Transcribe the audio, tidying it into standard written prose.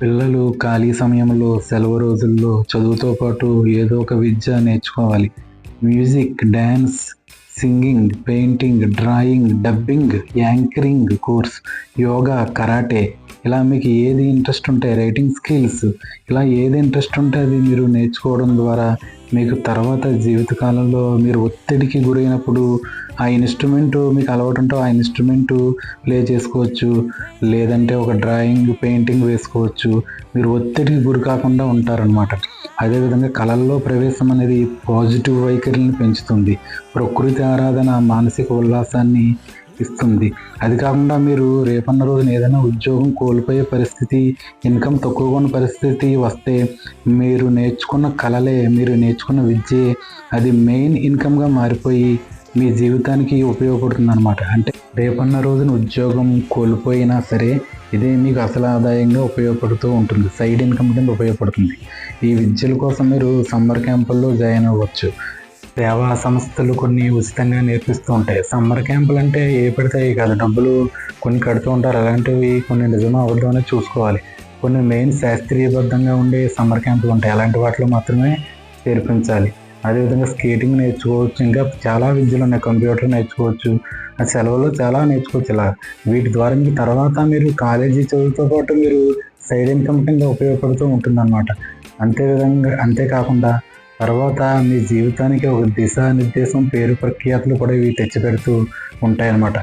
పిల్లలు ఖాళీ సమయంలో, సెలవు రోజుల్లో చదువుతో పాటు ఏదో ఒక విద్య నేర్చుకోవాలి. Music, dance, singing, painting, drawing, dubbing, anchoring course, yoga, karate, ఇలా మీకు ఏది ఇంట్రెస్ట్ ఉంటే రైటింగ్ స్కిల్స్, ఇలా ఏది ఇంట్రెస్ట్ ఉంటే అది మీరు నేర్చుకోవడం ద్వారా మీకు తర్వాత జీవితకాలంలో మీరు ఒత్తిడికి గురైనప్పుడు ఆ ఇన్స్ట్రుమెంటు మీకు అలవాటు ఉంటే ఆ ఇన్స్ట్రుమెంటు ప్లే చేసుకోవచ్చు. లేదంటే ఒక డ్రాయింగ్, పెయింటింగ్ వేసుకోవచ్చు. మీరు ఒత్తిడికి గురి కాకుండా ఉంటారనమాట. అదేవిధంగా కళల్లో ప్రవేశం అనేది పాజిటివ్ వైఖరిని పెంచుతుంది. ప్రకృతి ఆరాధన మానసిక ఉల్లాసాన్ని ఇస్తుంది. అది కాకుండా మీరు రేపన్న రోజున ఏదైనా ఉద్యోగం కోల్పోయే పరిస్థితి, ఇన్కమ్ తక్కువగా ఉన్న పరిస్థితి వస్తే మీరు నేర్చుకున్న కళలే, మీరు నేర్చుకున్న విద్యే అది మెయిన్ ఇన్కమ్గా మారిపోయి మీ జీవితానికి ఉపయోగపడుతుందన్నమాట. అంటే రేపన్న రోజున ఉద్యోగం కోల్పోయినా సరే ఇదే మీకు అసలు ఆదాయంగా ఉపయోగపడుతూ ఉంటుంది. సైడ్ ఇన్కమ్ కింద ఉపయోగపడుతుంది. ఈ విద్యల కోసం మీరు సమ్మర్ క్యాంపుల్లో జాయిన్ అవ్వచ్చు. సేవా సంస్థలు కొన్ని ఉచితంగా నేర్పిస్తూ ఉంటాయి. సమ్మర్ క్యాంపులు అంటే ఏ పడతాయి కాదు, డబ్బులు కొన్ని కడుతూ ఉంటారు. అలాంటివి కొన్ని నిజమో అబద్ధం అనేది చూసుకోవాలి. కొన్ని మెయిన్ శాస్త్రీయబద్ధంగా ఉండే సమ్మర్ క్యాంపులు ఉంటాయి. అలాంటి వాటిలో మాత్రమే చేర్పించాలి. అదేవిధంగా స్కేటింగ్ నేర్చుకోవచ్చు. ఇంకా చాలా విద్యలు ఉన్నాయి. కంప్యూటర్ నేర్చుకోవచ్చు. ఆ సెలవులో చాలా నేర్చుకోవచ్చు. ఇలా వీటి ద్వారా మీకు తర్వాత మీరు కాలేజీ చదువుతో పాటు మీరు సైడ్ ఇన్కమ్ కింద ఉపయోగపడుతూ ఉంటుందన్నమాట. అంతేకాకుండా తర్వాత మీ జీవితానికి ఒక దిశానిర్దేశం, పేరు ప్రఖ్యాతులు కూడా ఇవి తెచ్చిపెడుతూ ఉంటాయన్నమాట.